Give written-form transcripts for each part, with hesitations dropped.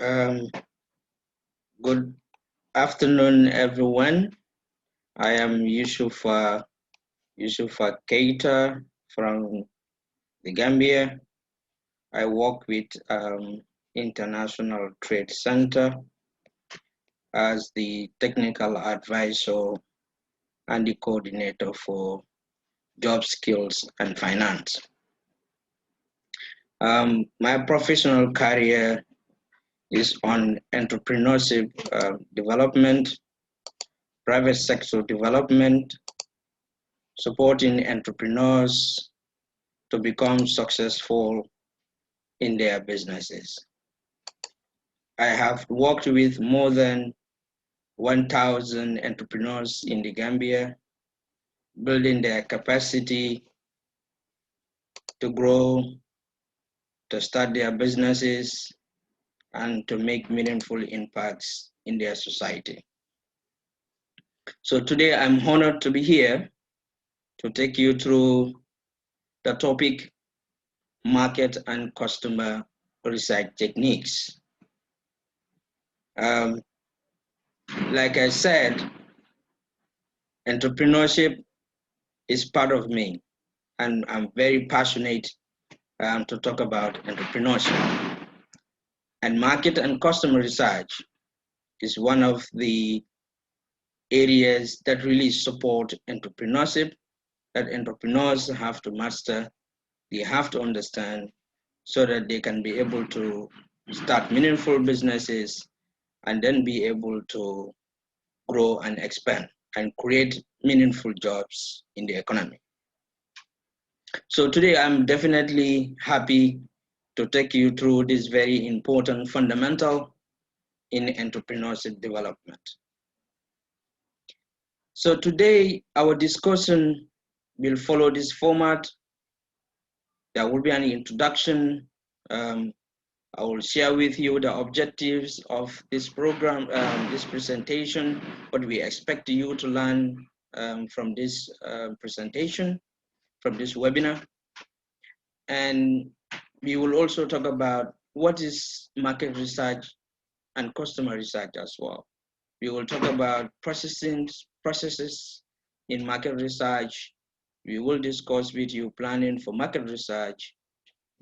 Um, Good afternoon, everyone. I am Yusufa Keita from the Gambia. I work with International Trade Center as the technical advisor and the coordinator for job skills and finance. My professional career is on entrepreneurship development, private sector development, supporting entrepreneurs to become successful in their businesses. I have worked with more than 1,000 entrepreneurs in the Gambia, building their capacity to grow, to start their businesses, and to make meaningful impacts in their society. So today I'm honored to be here to take you through the topic market and customer research techniques. Like I said, entrepreneurship is part of me, and I'm very passionate to talk about entrepreneurship. And market and customer research is one of the areas that really support entrepreneurship, that entrepreneurs have to master, they have to understand so that they can be able to start meaningful businesses and then be able to grow and expand and create meaningful jobs in the economy. So today I'm definitely happy to take you through this very important fundamental in entrepreneurship development. So today our discussion will follow this format. There will be an introduction. I will share with you the objectives of this program, this presentation, what we expect you to learn from this presentation, from this webinar. And we will also talk about what is market research and customer research as well. We will talk about processes in market research. We will discuss with you planning for market research,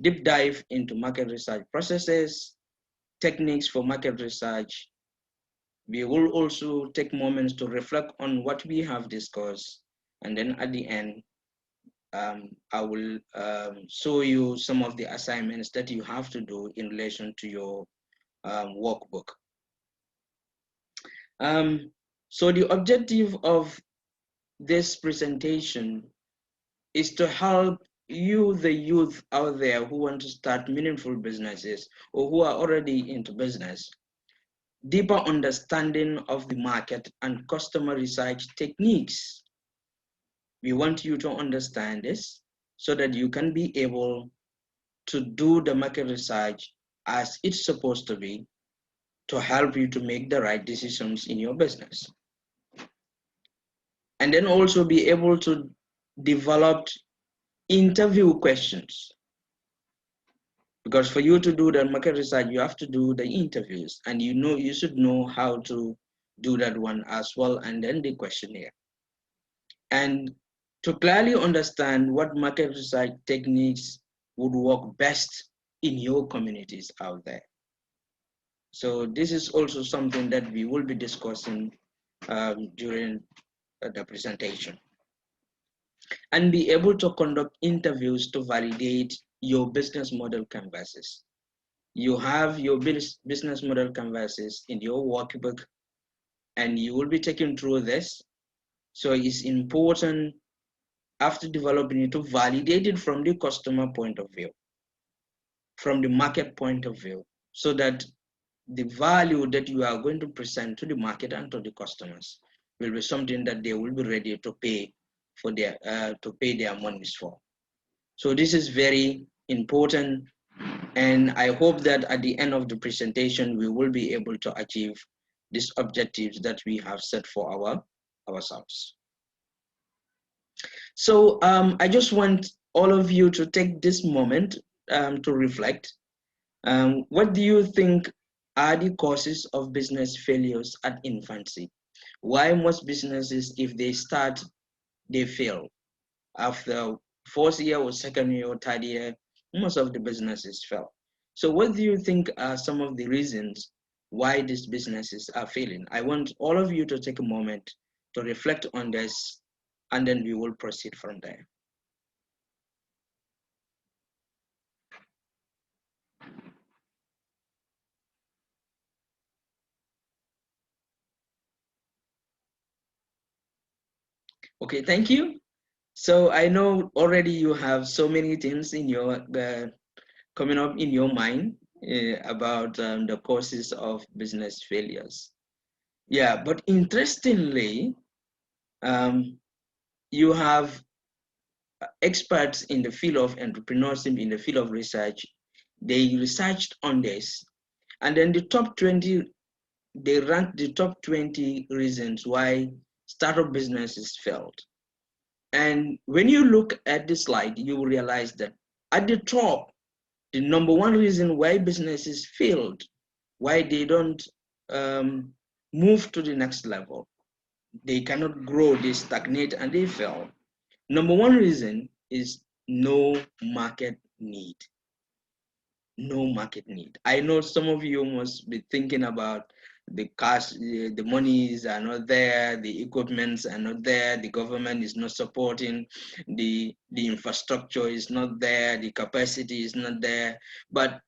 deep dive into market research processes, techniques for market research. We will also take moments to reflect on what we have discussed. And then at the end, I will show you some of the assignments that you have to do in relation to your workbook. So the objective of this presentation is to help you, the youth out there who want to start meaningful businesses or who are already into business, deeper understanding of the market and customer research techniques. We want you to understand this so that you can be able to do the market research as it's supposed to be to help you to make the right decisions in your business. And then also be able to develop interview questions. Because for you to do the market research, you have to do the interviews, and you should know how to do that one as well, and then the questionnaire. And to clearly understand what market research techniques would work best in your communities out there. So this is also something that we will be discussing during the presentation. And be able to conduct interviews to validate your business model canvases. You have your business model canvases in your workbook, and you will be taken through this. So it's important after developing it to validate it from the customer point of view, from the market point of view, so that the value that you are going to present to the market and to the customers will be something that they will be ready to pay for their monies for. So this is very important, and I hope that at the end of the presentation we will be able to achieve these objectives that we have set for ourselves. So I just want all of you to take this moment to reflect. What do you think are the causes of business failures at infancy? Why most businesses, if they start, they fail? After fourth year or second year or third year, most of the businesses fail. So what do you think are some of the reasons why these businesses are failing? I want all of you to take a moment to reflect on this, and then we will proceed from there. Okay, thank you. So I know already you have so many things in your coming up in your mind about the causes of business failures. Yeah, but interestingly, you have experts in the field of entrepreneurship, in the field of research. They researched on this, and then the top 20, they ranked the top 20 reasons why startup businesses failed. And when you look at the slide, you will realize that at the top, the number one reason why businesses failed, why they don't move to the next level, they cannot grow, they stagnate, and they fail. Number one reason is no market need. No market need. I know some of you must be thinking about the cash, the monies are not there, the equipments are not there, the government is not supporting, the infrastructure is not there, the capacity is not there. But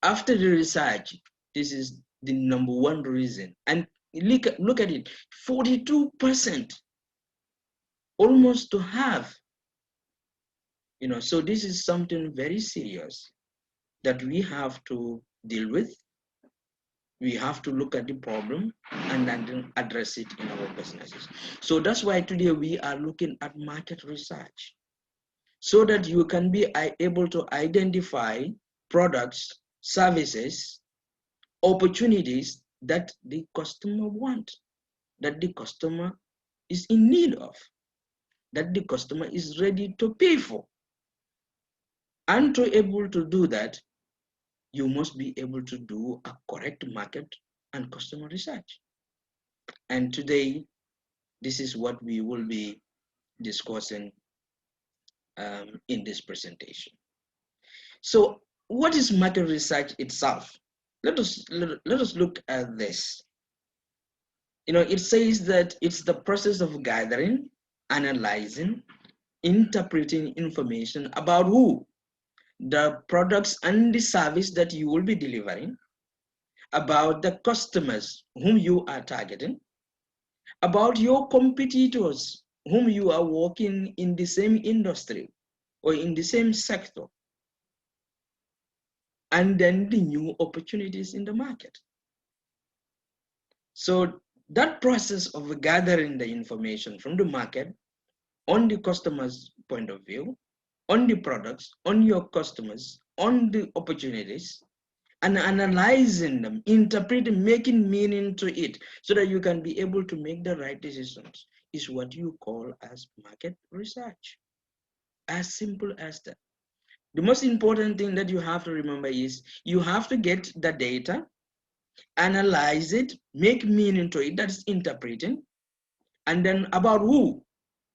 after the research, this is the number one reason. And look at it, 42%, almost to half. So this is something very serious that we have to deal with. We have to look at the problem and then address it in our businesses. So that's why today we are looking at market research, so that you can be able to identify products, services, opportunities that the customer wants, that the customer is in need of, that the customer is ready to pay for. And to able to do that, you must be able to do a correct market and customer research. And today, this is what we will be discussing in this presentation. So what is market research itself? Let us look at this. It says that it's the process of gathering, analyzing, interpreting information about who, the products and the service that you will be delivering, about the customers whom you are targeting, about your competitors whom you are working in the same industry or in the same sector, and then the new opportunities in the market. So that process of gathering the information from the market on the customer's point of view, on the products, on your customers, on the opportunities, and analyzing them, interpreting, making meaning to it so that you can be able to make the right decisions is what you call as market research. As simple as that. The most important thing that you have to remember is you have to get the data, analyze it, make meaning to it, that is interpreting, and then about who?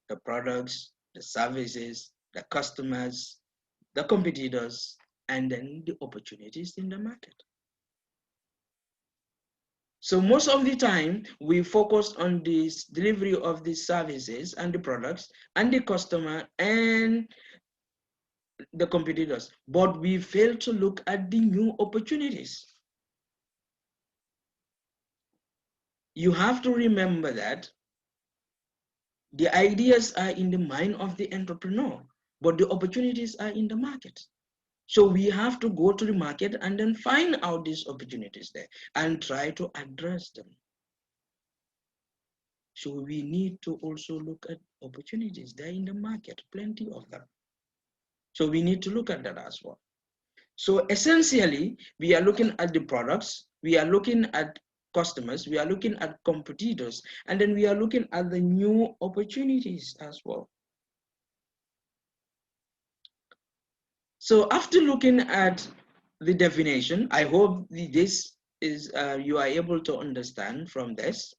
The products, the services, the customers, the competitors, and then the opportunities in the market. So most of the time, we focus on this delivery of these services and the products and the customer and the competitors, but we fail to look at the new opportunities. You have to remember that the ideas are in the mind of the entrepreneur, but the opportunities are in the market. So we have to go to the market and then find out these opportunities there and try to address them. So we need to also look at opportunities there in the market, plenty of them. So we need to look at that as well. So essentially, we are looking at the products, we are looking at customers, we are looking at competitors, and then we are looking at the new opportunities as well. So after looking at the definition, I hope this is you are able to understand from this,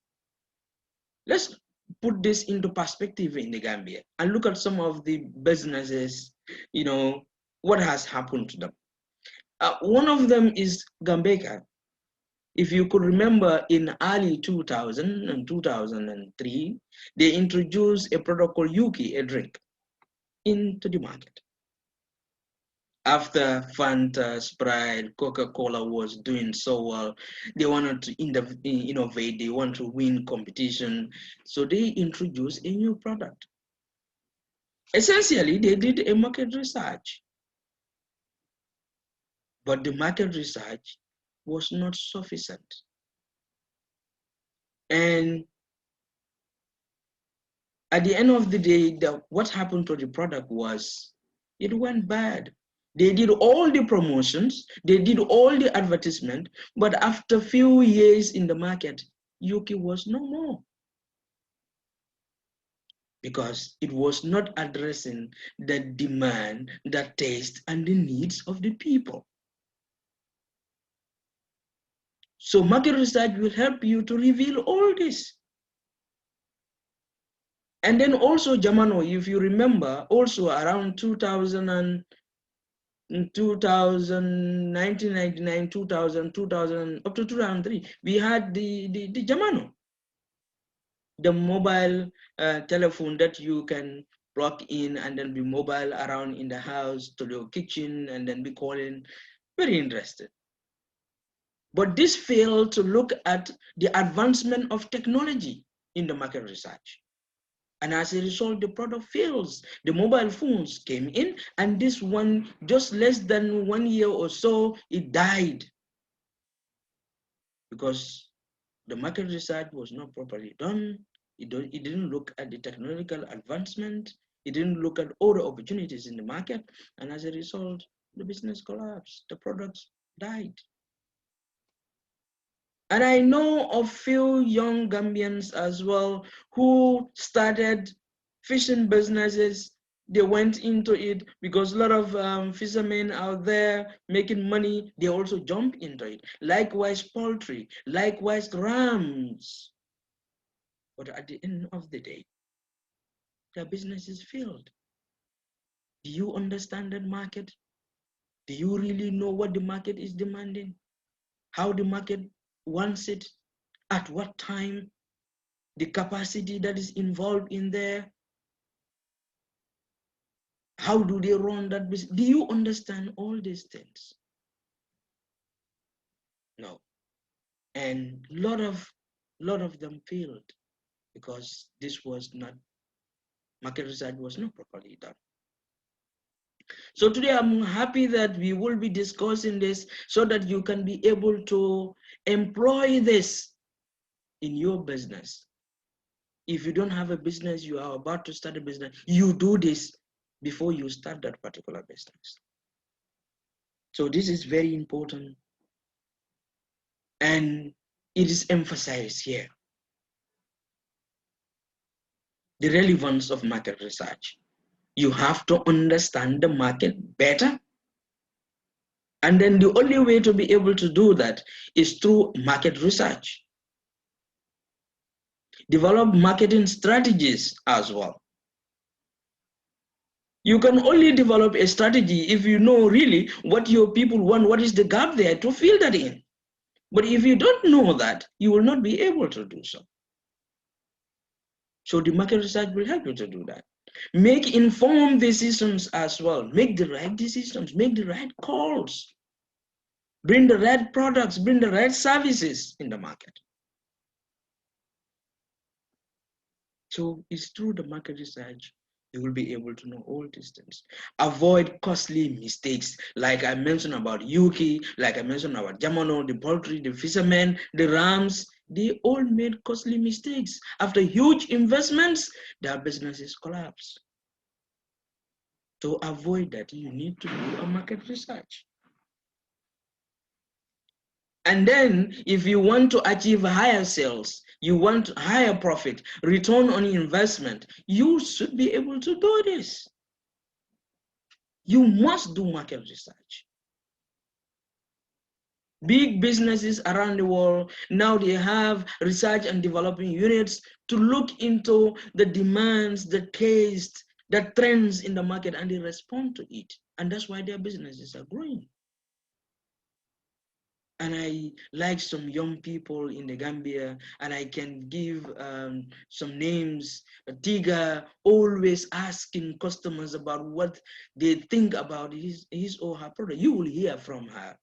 let's put this into perspective in the Gambia and look at some of the businesses, what has happened to them. One of them is Gambeka. If you could remember, in early 2000 and 2003, they introduced a product called Yuki, a drink, into the market. After Fanta, Sprite, Coca-Cola was doing so well, they wanted to innovate, they want to win competition, so they introduced a new product. Essentially, they did a market research, but the market research was not sufficient. And at the end of the day, what happened to the product was it went bad. They did all the promotions, they did all the advertisement, but after few years in the market, Yuki was no more, because it was not addressing the demand, the taste, and the needs of the people. So market research will help you to reveal all this. And then also Jamano, if you remember, also around 2000 in 2000, 1999, 2000, 2000, up to 2003, we had the Jamano, the mobile telephone that you can plug in and then be mobile around in the house to your kitchen and then be calling. Very interested. But this failed to look at the advancement of technology in the market research. And as a result, the product fails. The mobile phones came in, and this one, just less than 1 year or so, it died. Because the market research was not properly done. It didn't look at the technological advancement. It didn't look at all the opportunities in the market. And as a result, the business collapsed. The products died. And I know of few young Gambians as well who started fishing businesses. They went into it because a lot of fishermen out there making money, they also jump into it. Likewise, poultry, likewise, rams. But at the end of the day, their businesses failed. Do you understand that market? Do you really know what the market is demanding? How the market wants it? At what time? The capacity that is involved in there? How do they run that business? Do you understand all these things? No. And a lot of them failed because this was not, market research was not properly done. So today I'm happy that we will be discussing this so that you can be able to employ this in your business. If you don't have a business, you are about to start a business, you do this before you start that particular business. So this is very important, and it is emphasized here. The relevance of market research. You have to understand the market better. And then the only way to be able to do that is through market research. Develop marketing strategies as well. You can only develop a strategy if you know really what your people want, what is the gap there to fill that in. But if you don't know that, you will not be able to do so. So the market research will help you to do that. Make informed decisions as well. Make the right decisions, make the right calls. Bring the right products, bring the right services in the market. So it's through the market research you will be able to know all these things. Avoid costly mistakes, like I mentioned about Yuki, like I mentioned about Jamano, the poultry, the fishermen, the rams. They all made costly mistakes. After huge investments, their businesses collapsed. To avoid that, you need to do a market research. And then if you want to achieve higher sales, you want higher profit, return on investment, you should be able to do this. You must do market research. Big businesses around the world, now they have research and developing units to look into the demands, the taste, the trends in the market, and they respond to it. And that's why their businesses are growing. And I like some young people in the Gambia, and I can give some names. Tiga always asking customers about what they think about his or her product. You will hear from her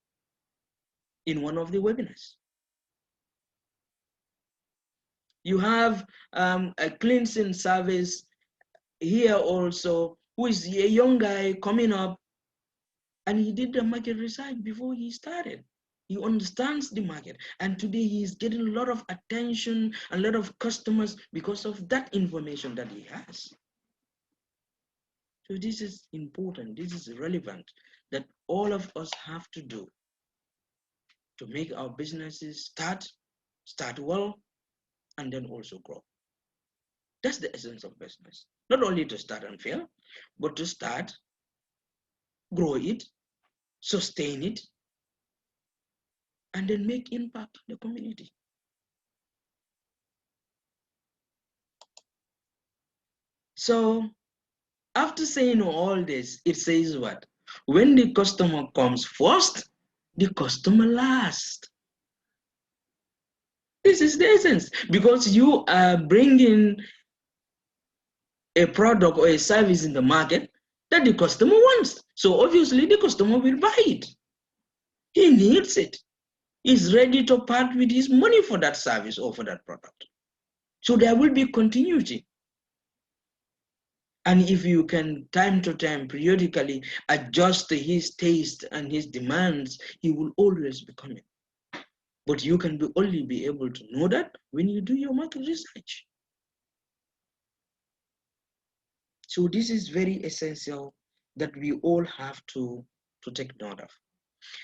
in one of the webinars. You have a cleansing service here also, who is a young guy coming up, and he did the market research before he started. He understands the market, and today he is getting a lot of attention, a lot of customers because of that information that he has. So this is important, this is relevant, that all of us have to do to make our businesses start well, and then also grow. That's the essence of business. Not only to start and fail, but to start, grow it, sustain it, and then make impact on the community. So after saying all this, it says what? When the customer comes first, the customer last. This is the essence, because you are bringing a product or a service in the market that the customer wants. So obviously the customer will buy it. He needs it. He's ready to part with his money for that service or for that product. So there will be continuity. And if you can, time to time, periodically adjust his taste and his demands, he will always be coming. But you can only be able to know that when you do your market research. So this is very essential that we all have to take note of.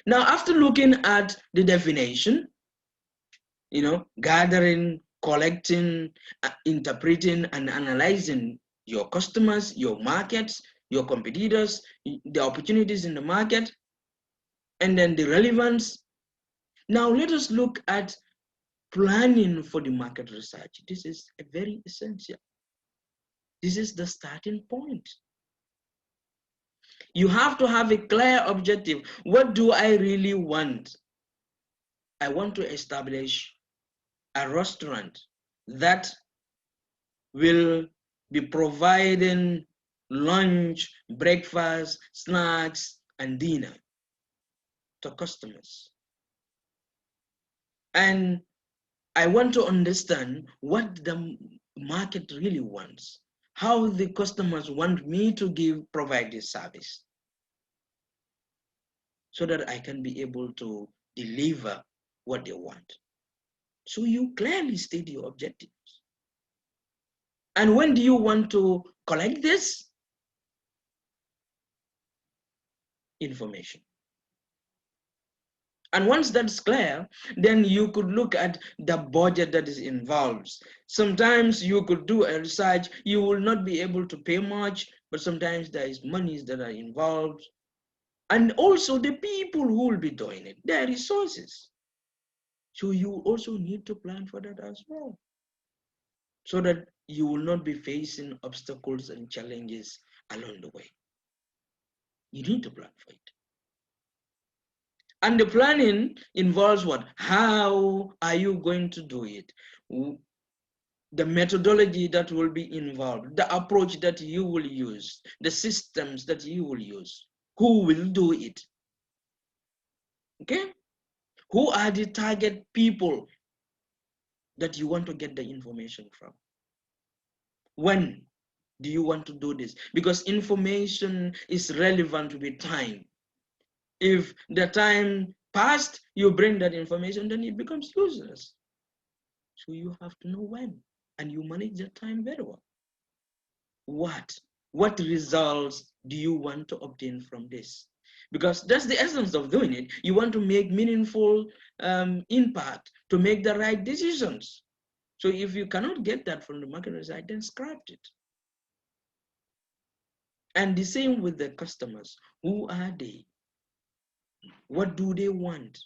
Now, after looking at the definition, gathering, collecting, interpreting, and analyzing your customers, your markets, your competitors, the opportunities in the market, and then the relevance. Now let us look at planning for the market research. This is a very essential. This is the starting point. You have to have a clear objective. What do I really want? I want to establish a restaurant that will be providing lunch, breakfast, snacks, and dinner to customers. And I want to understand what the market really wants, how the customers want me to provide this service, so that I can be able to deliver what they want. So you clearly state your objectives. And when do you want to collect this information? And once that's clear, then you could look at the budget that is involved. Sometimes you could do a research, you will not be able to pay much, but sometimes there is monies that are involved. And also the people who will be doing it, their resources. So you also need to plan for that as well, so that you will not be facing obstacles and challenges along the way. You need to plan for it. And the planning involves what? How are you going to do it? The methodology that will be involved, the approach that you will use, the systems that you will use, who will do it? Okay? Who are the target people that you want to get the information from? When do you want to do this? Because information is relevant with time. If the time passed, you bring that information, then it becomes useless. So you have to know when, and you manage that time very well. What results do you want to obtain from this? Because that's the essence of doing it. You want to make meaningful impact, to make the right decisions. So if you cannot get that from the market research, then scrap it. And the same with the customers. Who are they? What do they want?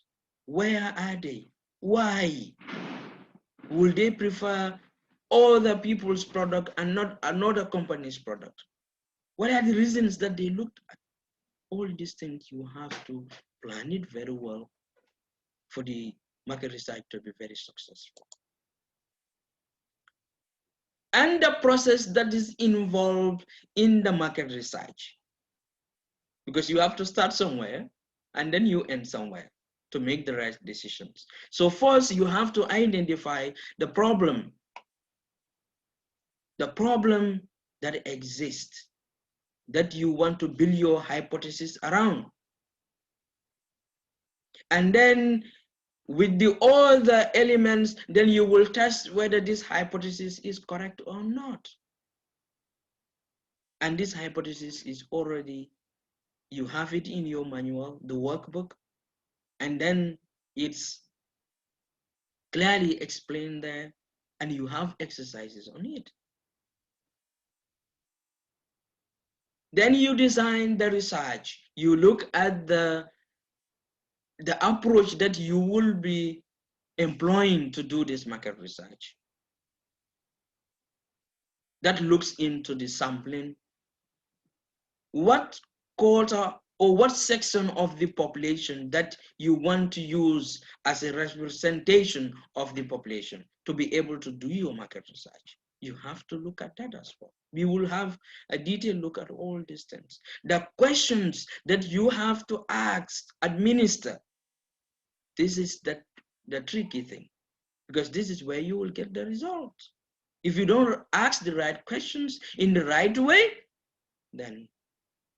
Where are they? Why? Will they prefer other people's product and not another company's product? What are the reasons that they looked at? All these things you have to plan it very well for the market research to be very successful. And the process that is involved in the market research. Because you have to start somewhere and then you end somewhere to make the right decisions. So first you have to identify the problem that exists, that you want to build your hypothesis around. And then with all the elements, then you will test whether this hypothesis is correct or not. And this hypothesis is already, you have it in your manual, the workbook, and then it's clearly explained there, and you have exercises on it. Then you design the research. You look at the approach that you will be employing to do this market research. That looks into the sampling. What quarter or what section of the population that you want to use as a representation of the population to be able to do your market research. You have to look at that as well. We will have a detailed look at all these things. The questions that you have to ask, administer, this is the tricky thing, because this is where you will get the results. If you don't ask the right questions in the right way, then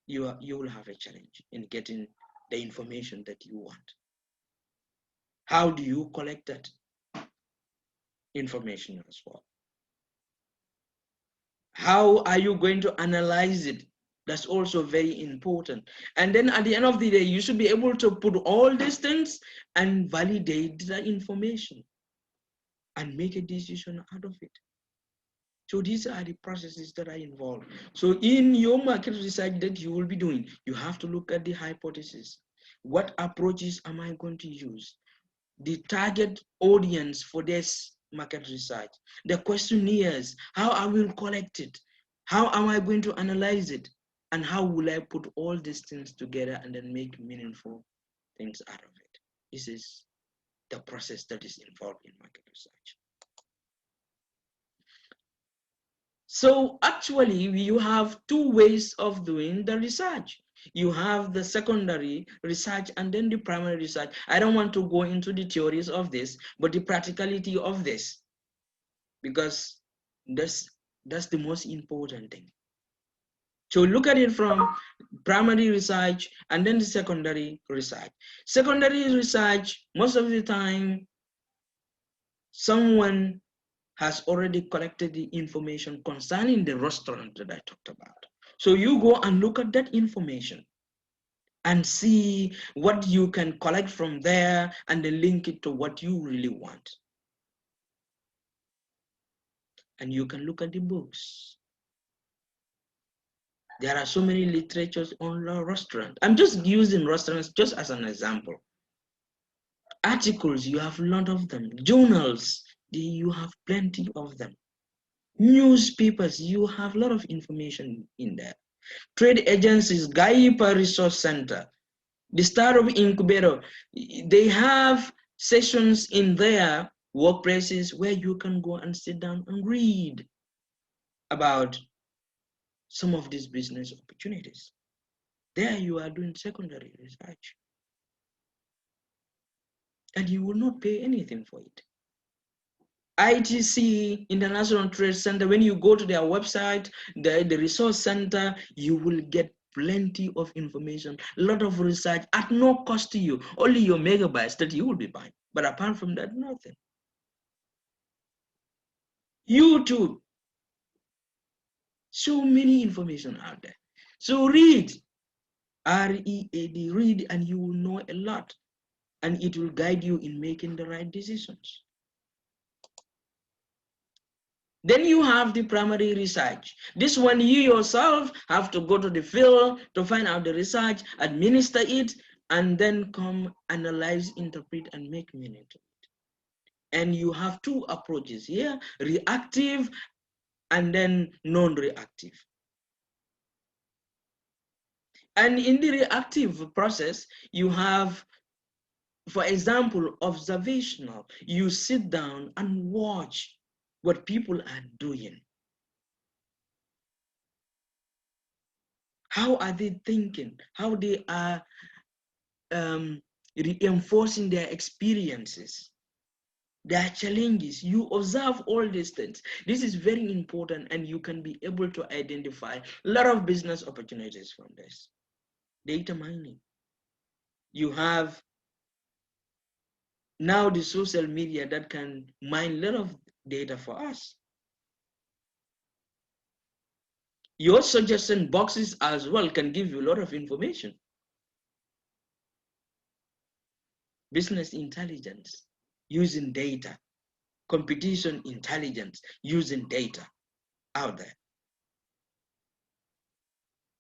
you will have a challenge in getting the information that you want. How do you collect that information as well? How are you going to analyze it? That's also very important. And then at the end of the day, you should be able to put all these things and validate the information and make a decision out of it. So these are the processes that are involved. So in your market research that you will be doing, you have to look at the hypothesis. What approaches am I going to use? The target audience for this market research, the questionnaires, how I will collect it, how am I going to analyze it, and how will I put all these things together and then make meaningful things out of it. This is the process that is involved in market research. So actually, you have two ways of doing the research. You have the secondary research and then the primary research. I don't want to go into the theories of this, but the practicality of this, because that's the most important thing. So look at it from primary research and then the secondary research. Secondary research, most of the time, someone has already collected the information concerning the restaurant that I talked about. So you go and look at that information and see what you can collect from there and then link it to what you really want. And you can look at the books. There are so many literatures on restaurant. I'm just using restaurants just as an example. Articles, you have a lot of them. Journals, you have plenty of them. Newspapers, you have a lot of information in there. Trade agencies, Gaipa Resource Center, the Startup Incubator, they have sessions in their workplaces where you can go and sit down and read about some of these business opportunities. There you are doing secondary research. And you will not pay anything for it. ITC, International Trade Center, when you go to their website, the resource center, you will get plenty of information, a lot of research at no cost to you, only your megabytes that you will be buying. But apart from that, nothing. YouTube, so many information out there. So read, R-E-A-D, read, and you will know a lot, and it will guide you in making the right decisions. Then you have the primary research. This one you yourself have to go to the field to find out the research, administer it, and then come analyze, interpret, and make meaning to it. And you have two approaches here, reactive and then non-reactive. And in the reactive process, you have, for example, observational. You sit down and watch what people are doing. How are they thinking? How they are reinforcing their experiences, their challenges. You observe all these things. This is very important, and you can be able to identify a lot of business opportunities from this. Data mining. You have now the social media that can mine a lot of data for us. Your suggestion boxes as well can give you a lot of information. Business intelligence using data, competition intelligence using data out there.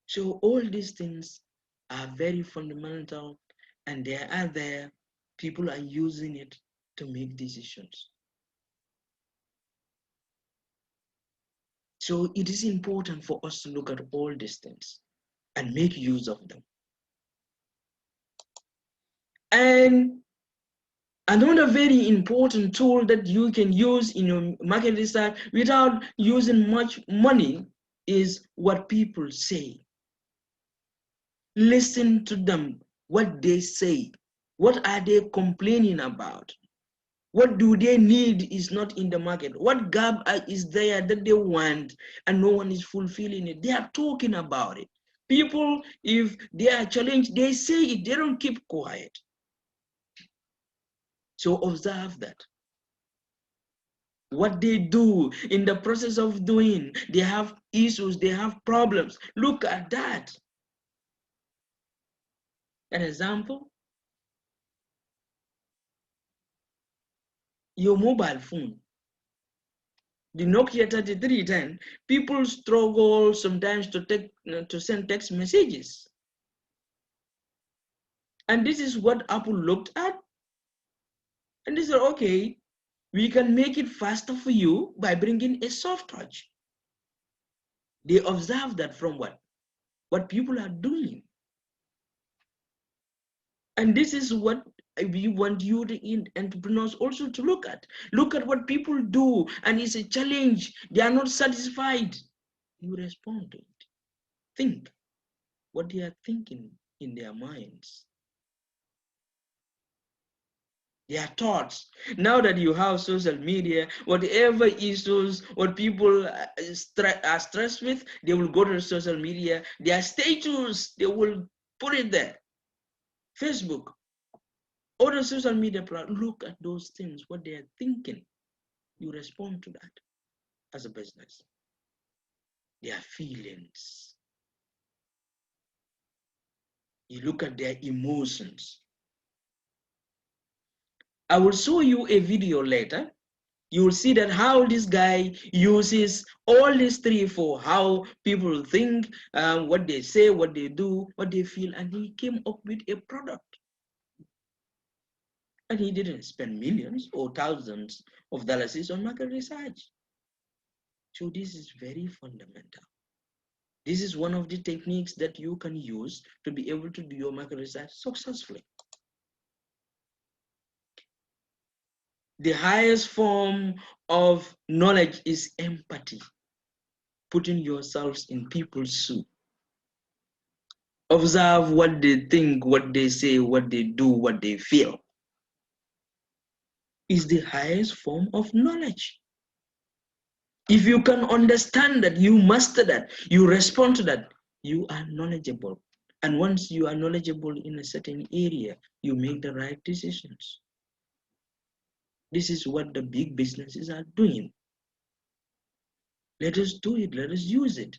So all these things are very fundamental, and they are there. People are using it to make decisions. So it is important for us to look at all these things and make use of them. And another very important tool that you can use in your market research without using much money is what people say. Listen to them, what they say. What are they complaining about? What do they need is not in the market? What gap is there that they want and no one is fulfilling it? They are talking about it. People, if they are challenged, they say it. They don't keep quiet. So observe that. What they do in the process of doing, they have issues, they have problems. Look at that. An example, your mobile phone. The Nokia 3310, people struggle sometimes to send text messages. And this is what Apple looked at. And they said, okay, we can make it faster for you by bringing a soft touch. They observe that from what people are doing. And this is what we want you, the entrepreneurs, also to look at. Look at what people do, and it's a challenge. They are not satisfied. You respond to it. Think what they are thinking in their minds. Their thoughts. Now that you have social media, whatever issues, what people are stressed with, they will go to social media. Their status, they will put it there. Facebook, other social media platforms, look at those things, what they are thinking. You respond to that as a business. Their feelings. You look at their emotions. I will show you a video later. You will see that how this guy uses all these three for how people think, what they say, what they do, what they feel, and he came up with a product. And he didn't spend millions or thousands of dollars on market research. So this is very fundamental. This is one of the techniques that you can use to be able to do your market research successfully. The highest form of knowledge is empathy, putting yourselves in people's shoes. Observe what they think, what they say, what they do, what they feel. Is the highest form of knowledge. If you can understand that, you master that, you respond to that, you are knowledgeable. And once you are knowledgeable in a certain area, you make the right decisions. This is what the big businesses are doing. Let us do it, let us use it.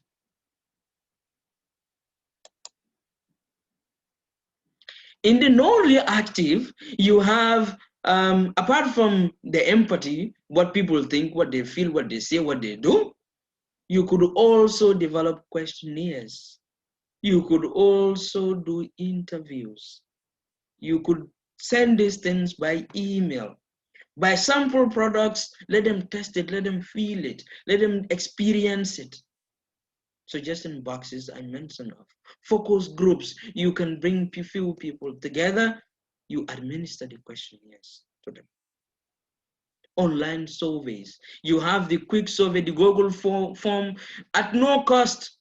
In the non-reactive, you have, apart from the empathy, what people think, what they feel, what they say, what they do, you could also develop questionnaires. You could also do interviews. You could send these things by email. Buy sample products, let them test it, let them feel it, let them experience it. Suggestion boxes I mentioned of. Focus groups, you can bring few people together, you administer the questionnaires to them. Online surveys, you have the quick survey, the Google form at no cost.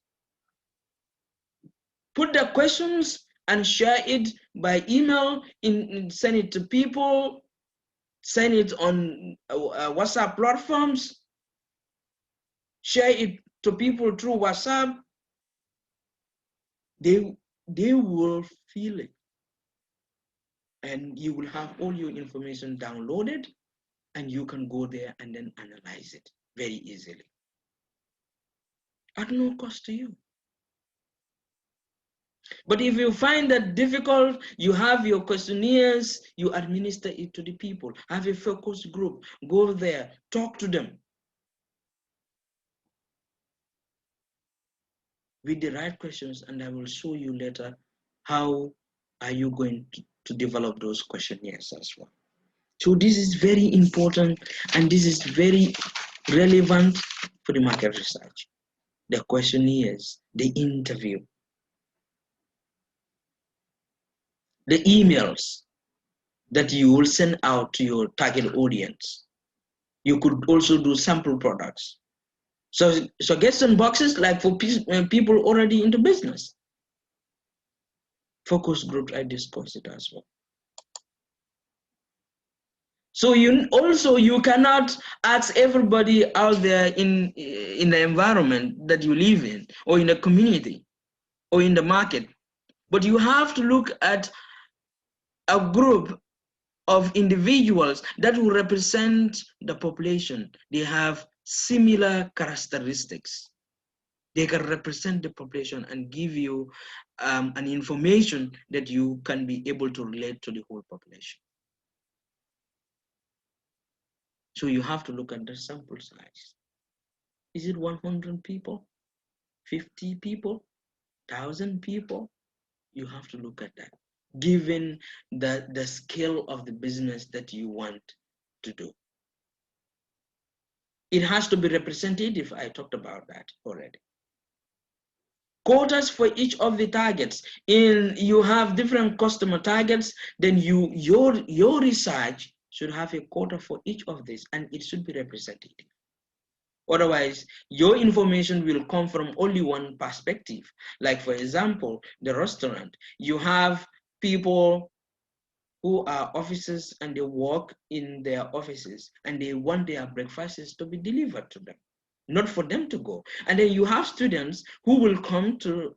Put the questions and share it by email, send it to people, send it on WhatsApp platforms, share it to people through WhatsApp. They will feel it. And you will have all your information downloaded, and you can go there and then analyze it very easily at no cost to you. But if you find that difficult, you have your questionnaires, you administer it to the people. Have a focus group, go there, talk to them with the right questions, and I will show you later how are you going to develop those questionnaires as well. So this is very important, and this is very relevant for the market research. The questionnaires, the interview, the emails that you will send out to your target audience. You could also do sample products. So suggestion boxes like for people already into business. Focus groups, I discussed it as well. So you cannot ask everybody out there in the environment that you live in, or in the community, or in the market. But you have to look at a group of individuals that will represent the population. They have similar characteristics. They can represent the population and give you an information that you can be able to relate to the whole population. So you have to look at the sample size. Is it 100 people, 50 people, 1,000 people? You have to look at that, given the scale of the business that you want to do. It has to be representative. I talked about that already. Quotas for each of the targets. You have different customer targets, then your research should have a quota for each of these, and it should be representative. Otherwise, your information will come from only one perspective. Like, for example, the restaurant. You have people who are officers and they work in their offices and they want their breakfasts to be delivered to them, not for them to go. And then you have students who will come to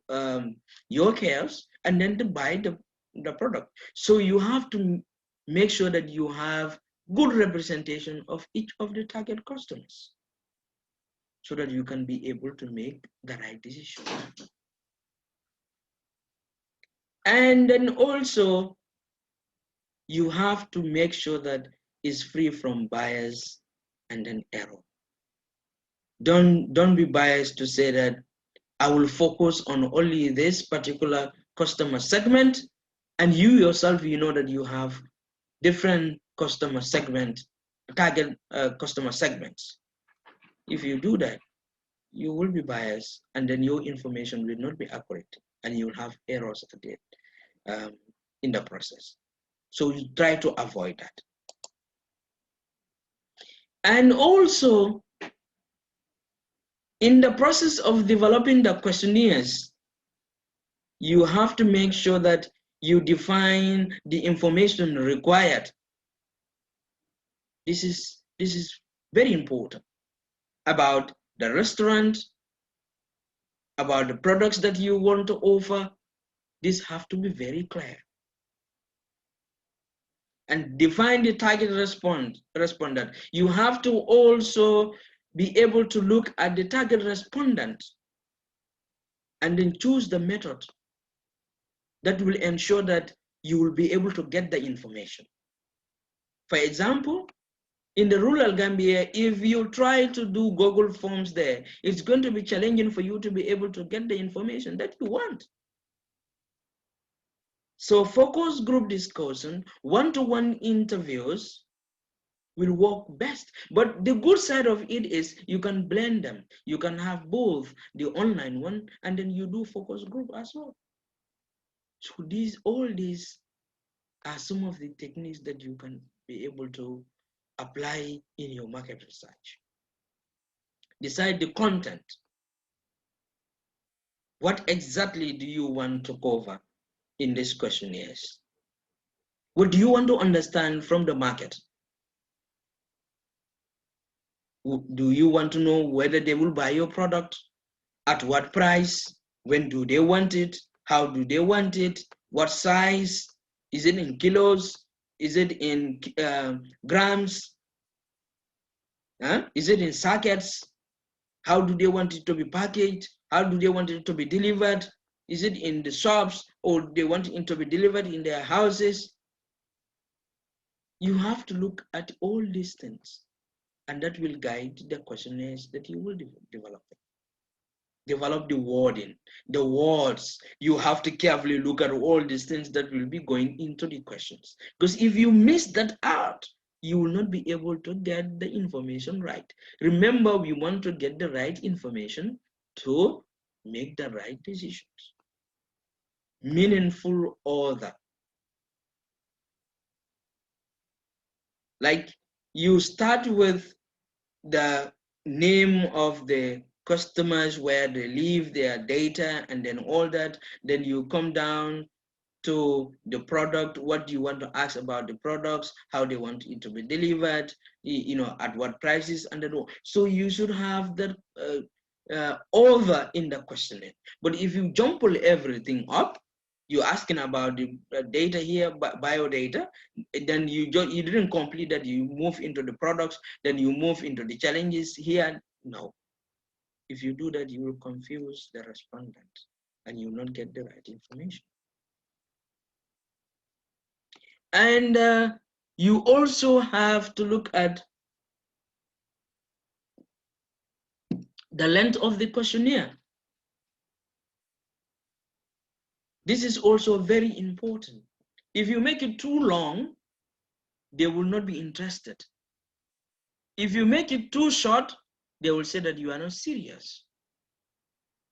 your kiosks and then to buy the product. So you have to make sure that you have good representation of each of the target customers, so that you can be able to make the right decision. And then also, you have to make sure that it's free from bias and then error. Don't be biased to say that I will focus on only this particular customer segment, and you yourself, you know that you have different customer segment, target customer segments. If you do that, you will be biased, and then your information will not be accurate, and you will have errors at the in the process. So you try to avoid that. And also, in the process of developing the questionnaires, you have to make sure that you define the information required. This is very important about the restaurant, about the products that you want to offer. This have to be very clear. And define the target respondent. You have to also be able to look at the target respondent and then choose the method that will ensure that you will be able to get the information. For example, in the rural Gambia, if you try to do Google Forms there, it's going to be challenging for you to be able to get the information that you want. So focus group discussion, one-to-one interviews will work best. But the good side of it is you can blend them. You can have both the online one and then you do focus group as well. So all these are some of the techniques that you can be able to apply in your market research. Decide the content. What exactly do you want to cover in this questionnaires? What do you want to understand from the market? Do you want to know whether they will buy your product? At what price? When do they want it? How do they want it? What size? Is it in kilos? Is it in grams? Is it in sackets? How do they want it to be packaged? How do they want it to be delivered? Is it in the shops or they want it to be delivered in their houses? You have to look at all these things, and that will guide the questionnaires that you will develop. Develop the wording, the words. You have to carefully look at all these things that will be going into the questions. Because if you miss that out, you will not be able to get the information right. Remember, we want to get the right information to make the right decisions. Meaningful order. Like you start with the name of the customers, where they live, their data, and then all that. Then you come down to the product, what do you want to ask about the products, how they want it to be delivered, at what prices, and then so you should have that over in the questionnaire. But if you jumble everything up, you're asking about the data here, biodata, then you didn't complete that. You move into the products, then you move into the challenges here. No, if you do that, you will confuse the respondent and you will not get the right information. And you also have to look at the length of the questionnaire. This is also very important. If you make it too long, they will not be interested. If you make it too short, they will say that you are not serious.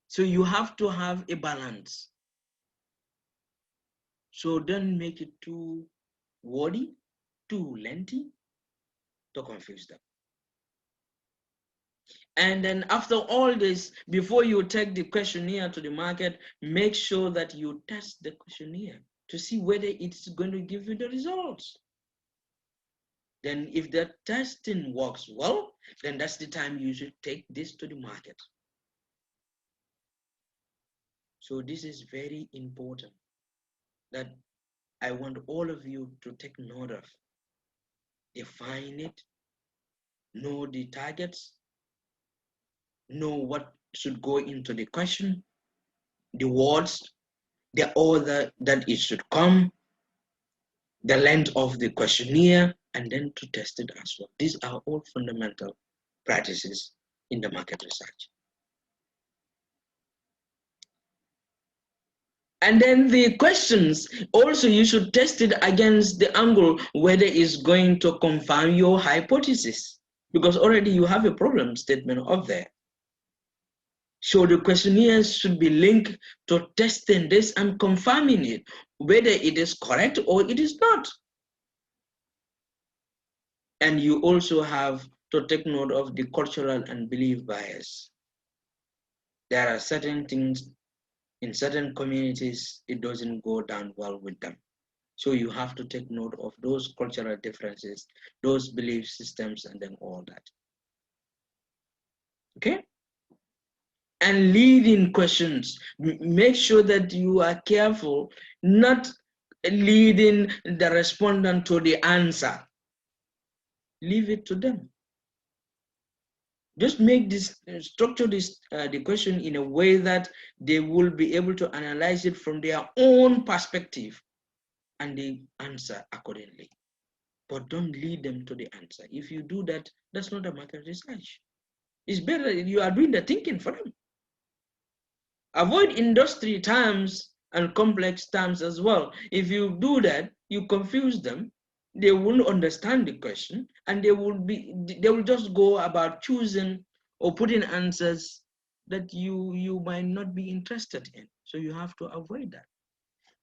So you have to have a balance. So don't make it too wordy, too lengthy to confuse them. And then after all this, before you take the questionnaire to the market, make sure that you test the questionnaire to see whether it's going to give you the results. Then if the testing works well, then that's the time you should take this to the market. So this is very important that I want all of you to take note of. Define it, know the targets, know what should go into the question, the words, the order that it should come, the length of the questionnaire, and then to test it as well. These are all fundamental practices in the market research. And then the questions, also you should test it against the angle whether it's going to confirm your hypothesis, because already you have a problem statement up there. So the questionnaires should be linked to testing this and confirming it, whether it is correct or it is not. And you also have to take note of the cultural and belief bias. There are certain things in certain communities, it doesn't go down well with them. So you have to take note of those cultural differences, those belief systems, and then all that. Okay? And leading questions. Make sure that you are careful, not leading the respondent to the answer. Leave it to them. Just make this, structure this, the question in a way that they will be able to analyze it from their own perspective and they answer accordingly. But don't lead them to the answer. If you do that, that's not a market research. It's better you are doing the thinking for them. Avoid industry terms and complex terms as well. If you do that, you confuse them, they won't understand the question, and they will just go about choosing or putting answers that you might not be interested in. So you have to avoid that.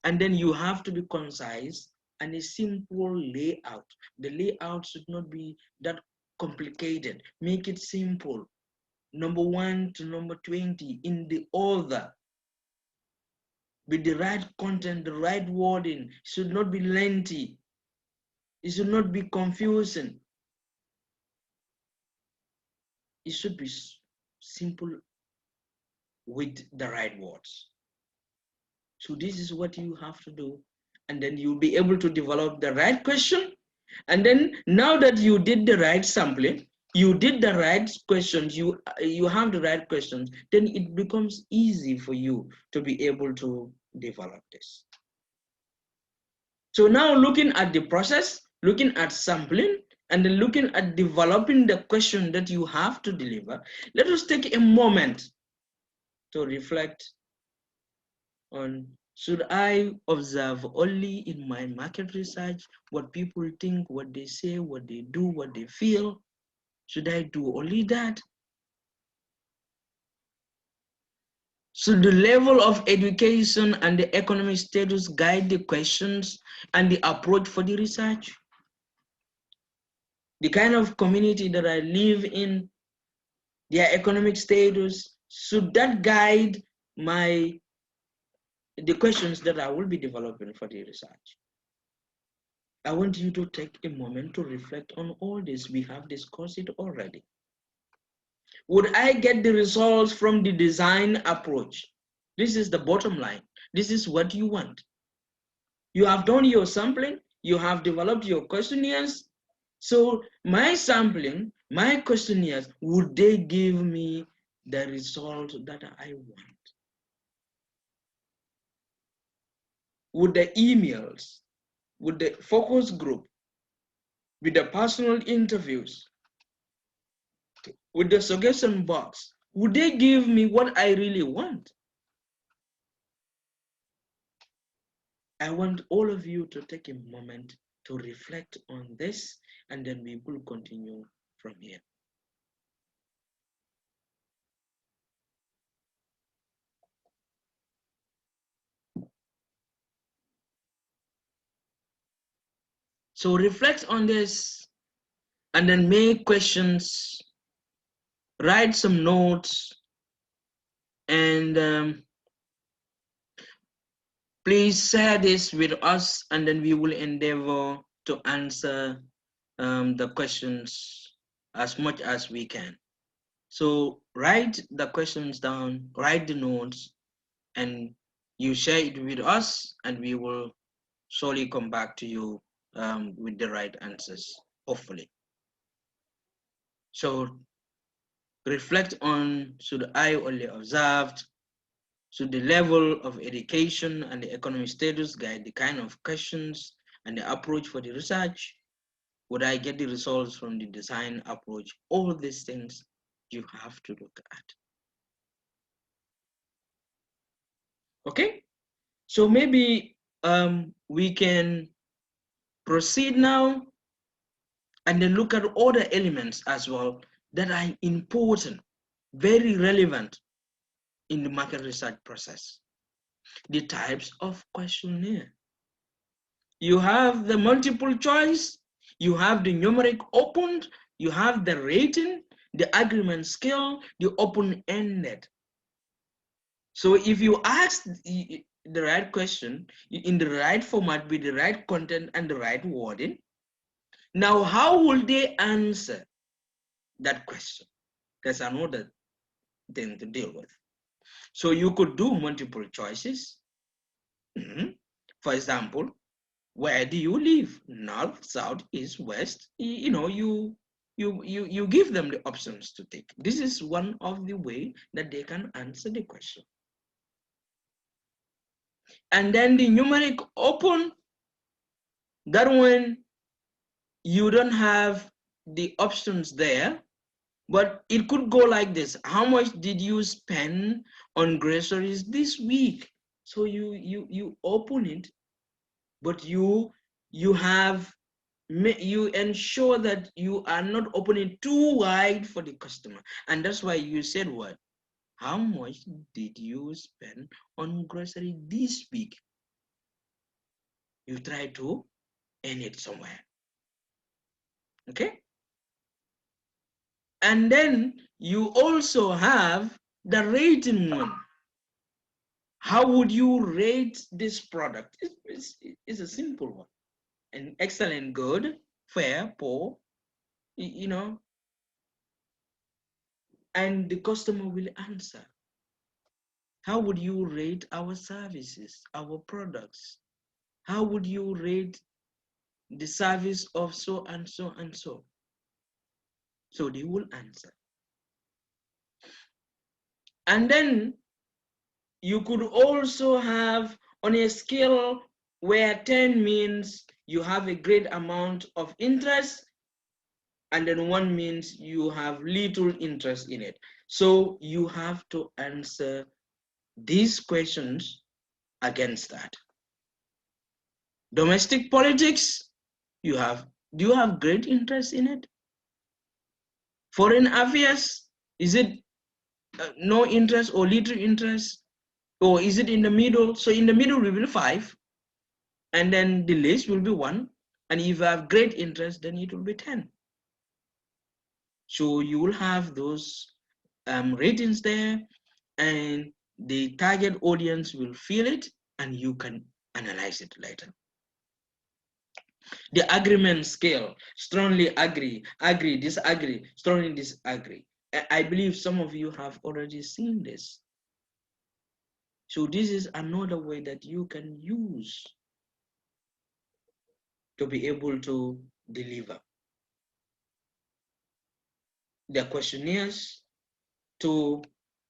And then you have to be concise and a simple layout. The layout should not be that complicated. Make it simple. Number 1 to number 20 in the order, with the right content, the right wording. It should not be lengthy. It should not be confusing. It should be simple with the right words. So this is what you have to do. And then you'll be able to develop the right question. And then now that you did the right sampling, you did the right questions, you have the right questions, then it becomes easy for you to be able to develop this. So now looking at the process, looking at sampling, and then looking at developing the question that you have to deliver, let us take a moment to reflect on, should I observe only in my market research what people think, what they say, what they do, what they feel? Should I do only that? Should the level of education and the economic status guide the questions and the approach for the research? The kind of community that I live in, their economic status, should that guide the questions that I will be developing for the research? I want you to take a moment to reflect on all this. We have discussed it already. Would I get the results from the design approach? This is the bottom line. This is what you want. You have done your sampling, you have developed your questionnaires. So my sampling, my questionnaires, would they give me the result that I want? Would the emails, would the focus group, with the personal interviews, with the suggestion box, would they give me what I really want? I want all of you to take a moment to reflect on this, and then we will continue from here. So reflect on this, and then make questions, write some notes, and please share this with us, and then we will endeavor to answer the questions as much as we can. So write the questions down, write the notes, and you share it with us, and we will surely come back to you with the right answers, hopefully. So reflect on, should I only observed? Should the level of education and the economic status guide the kind of questions and the approach for the research? Would I get the results from the design approach? All these things you have to look at. Okay, so maybe we can proceed now and then look at other elements as well that are important, very relevant in the market research process. The types of questionnaire. You have the multiple choice, you have the numeric open, you have the rating, the agreement scale, the open-ended. So if you ask the right question in the right format with the right content and the right wording, now how will they answer that question? That's another thing to deal with. So you could do multiple choices. For example, where do you live? North, south, east, west? You give them the options to take. This is one of the way that they can answer the question. And then the numeric open, that one, you don't have the options there, but it could go like this. How much did you spend on groceries this week? So you open it, but you ensure that you are not opening too wide for the customer. And that's why you said what? How much did you spend on grocery this week? You try to end it somewhere. Okay? And then you also have the rating one. How would you rate this product? It's a simple one. An excellent, good, fair, poor, you know, and the customer will answer. How would you rate our services, our products? How would you rate the service of so and so and so? So they will answer. And then you could also have on a scale where 10 means you have a great amount of interest, and then 1 means you have little interest in it. So you have to answer these questions against that. Domestic politics, do you have great interest in it? Foreign affairs, is it no interest or little interest? Or is it in the middle? So in the middle will be 5, and then the least will be 1. And if you have great interest, then it will be 10. So you will have those ratings there, and the target audience will feel it, and you can analyze it later. The agreement scale, strongly agree, disagree, strongly disagree. I believe some of you have already seen this. So this is another way that you can use to be able to deliver the questionnaires to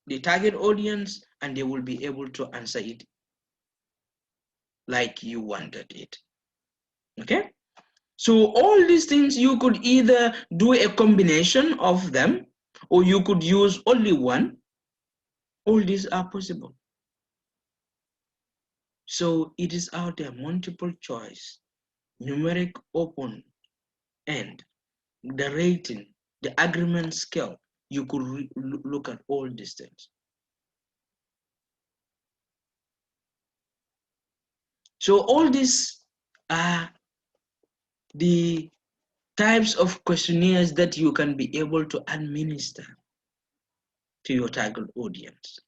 the target audience, and they will be able to answer it like you wanted it. Okay? So all these things, you could either do a combination of them, or you could use only one. All these are possible. So it is out there, multiple choice, numeric open, and the rating, the agreement scale. You could look at all these things. So all these are the types of questionnaires that you can be able to administer to your target audience.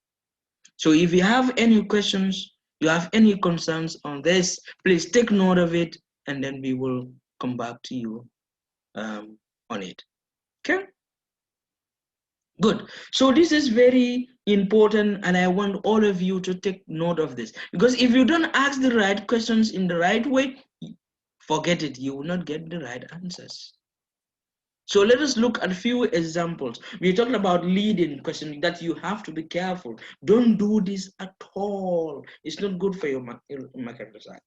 So if you have any questions, you have any concerns on this, please take note of it, and then we will come back to you on it. Okay? Good. So this is very important, and I want all of you to take note of this, because if you don't ask the right questions in the right way, forget it, you will not get the right answers. So let us look at a few examples. We talked about leading question, that you have to be careful. Don't do this at all. It's not good for your market research.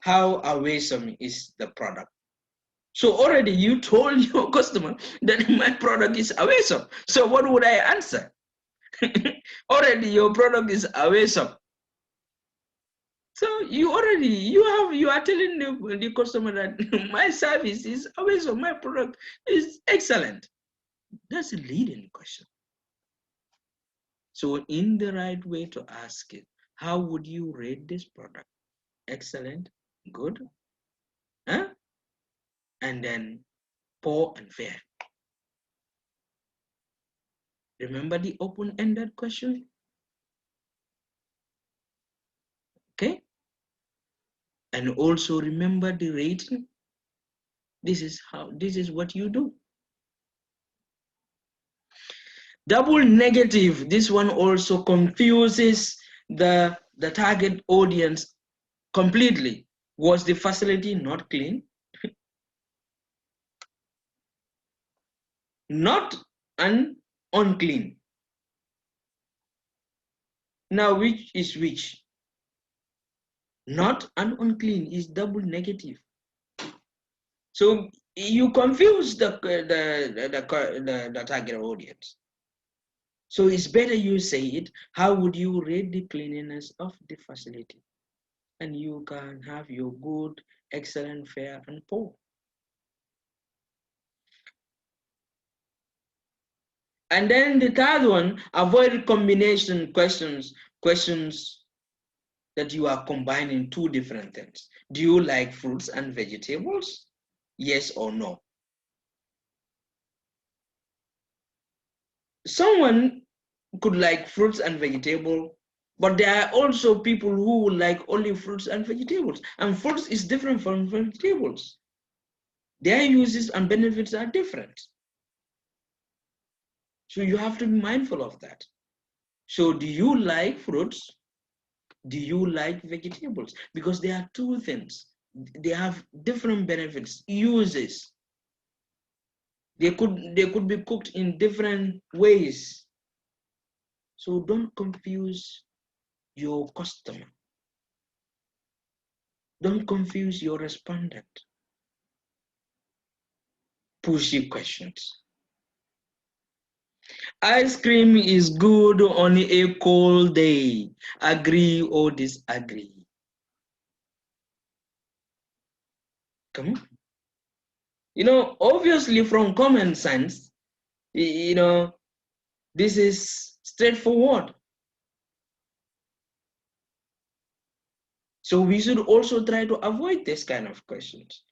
How awesome is the product? So already you told your customer that my product is awesome. So what would I answer? Already your product is awesome. So you are telling the customer that my service is awesome, my product is excellent. That's a leading question. So in the right way to ask it, how would you rate this product? Excellent, good, huh? And then poor and fair. Remember the open-ended question? Okay? And also remember the rating. This is what you do. Double negative, this one also confuses the target audience completely. Was the facility not clean? Not unclean. Now which is which? Not and unclean is double negative. So you confuse the target audience. So it's better you say it. How would you rate the cleanliness of the facility? And you can have your good, excellent, fair, and poor. And then the third one, avoid combination questions that you are combining two different things. Do you like fruits and vegetables? Yes or no? Someone could like fruits and vegetable, but there are also people who would like only fruits and vegetables. And fruits is different from vegetables. Their uses and benefits are different. So you have to be mindful of that. So do you like fruits? Do you like vegetables? Because there are two things. They have different benefits, uses. They could be cooked in different ways. So don't confuse your customer. Don't confuse your respondent. Pushy questions. Ice cream is good on a cold day. Agree or disagree? Come on. You know, obviously from common sense, you know, this is straightforward. So we should also try to avoid this kind of questions.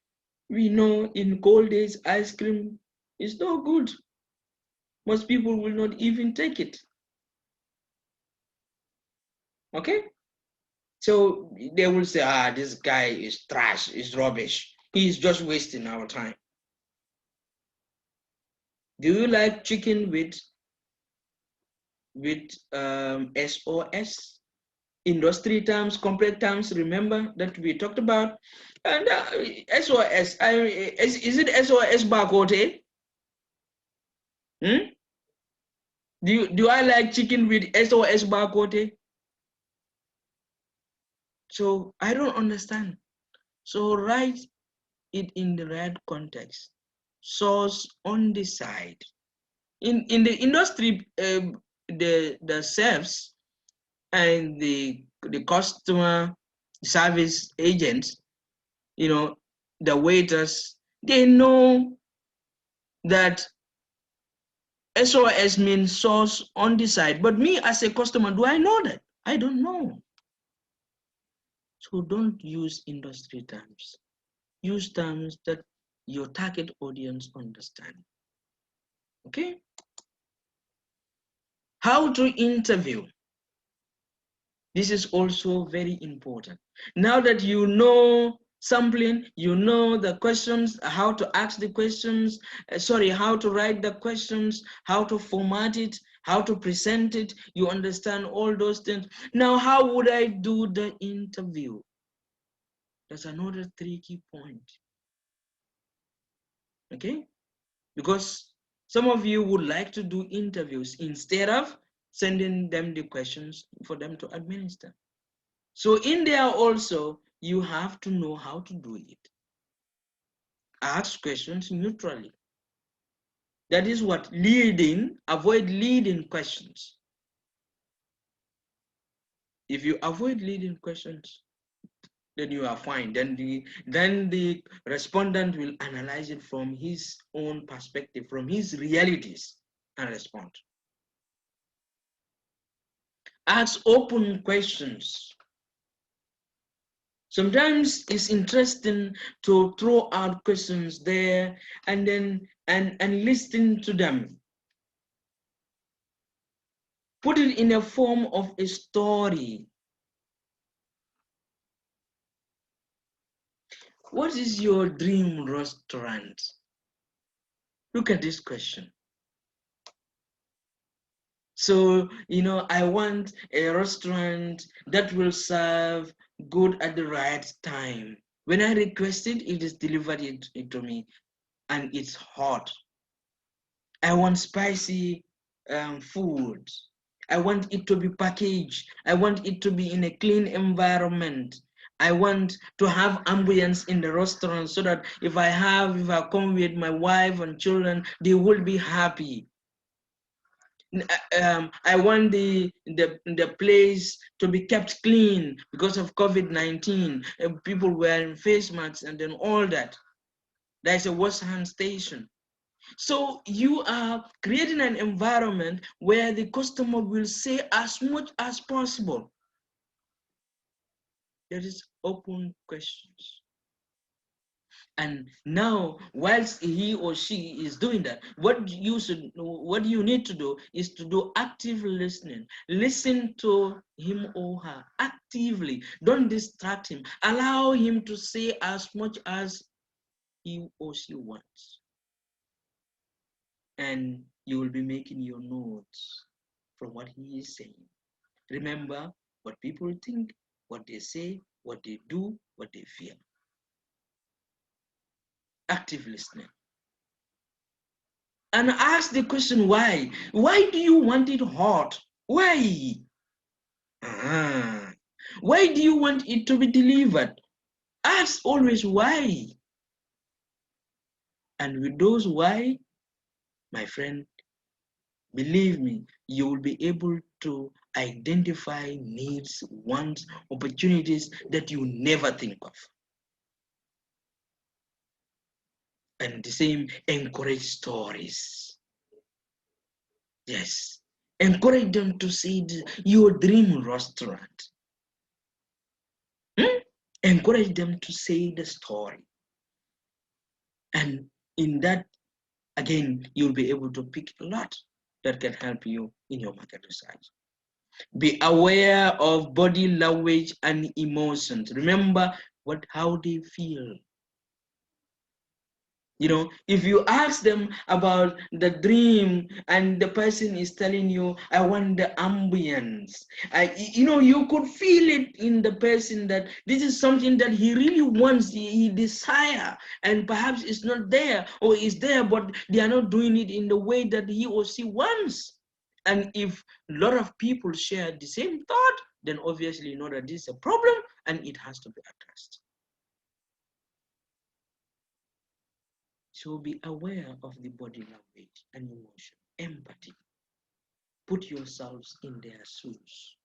We know in cold days, ice cream is no good. Most people will not even take it. Okay? So they will say, ah, this guy is trash, is rubbish. He's just wasting our time. Do you like chicken with SOS? Industry terms, complex terms, remember that we talked about? And SOS, is it SOS barcode? Hmm? Do I like chicken with SOS barcode? So I don't understand. So write it in the right context. Source on the side. In the industry, the chefs and the customer service agents, you know, the waiters, they know that SOS means source on the side. But me as a customer, do I know that? I don't know. So don't use industry terms. Use terms that your target audience understand. Okay? How to interview. This is also very important. Now that you know sampling, you know the questions, how to ask the questions, how to write the questions, how to format it, how to present it, you understand all those things. Now, how would I do the interview? That's another tricky point. Okay? Because some of you would like to do interviews instead of sending them the questions for them to administer. So in there also, you have to know how to do it. Ask questions neutrally. That is what avoid leading questions. If you avoid leading questions, then you are fine. Then the respondent will analyze it from his own perspective, from his realities, and respond. Ask open questions. Sometimes it's interesting to throw out questions there and then and listen to them. Put it in a form of a story. What is your dream restaurant? Look at this question. So, you know, I want a restaurant that will serve good at the right time. When I request it, it is delivered to me and it's hot. I want spicy food. I want it to be packaged. I want it to be in a clean environment. I want to have ambience in the restaurant so that if I come with my wife and children, they will be happy. I want the place to be kept clean because of COVID-19. People wearing face masks and then all that. There's a wash hand station. So you are creating an environment where the customer will say as much as possible. There is open questions. And now, whilst he or she is doing that, what you need to do is to do active listening. Listen to him or her actively. Don't distract him. Allow him to say as much as he or she wants. And you will be making your notes from what he is saying. Remember what people think, what they say, what they do, what they feel. Active listening. And ask the question why. Why do you want it hot? Why? Why do you want it to be delivered? Ask always why. And with those why, my friend, believe me, you will be able to identify needs, wants, opportunities that you never think of. And the same, encourage stories. Yes, encourage them to say your dream restaurant. Encourage them to say the story. And in that, again, you'll be able to pick a lot that can help you in your market research. Be aware of body language and emotions. Remember how they feel. You know, if you ask them about the dream and the person is telling you, I want the ambience, you could feel it in the person that this is something that he really wants, he desire, and perhaps it's not there or is there, but they are not doing it in the way that he or she wants. And if a lot of people share the same thought, then obviously you know that this is a problem and it has to be addressed. So be aware of the body language and emotion, empathy. Put yourselves in their shoes.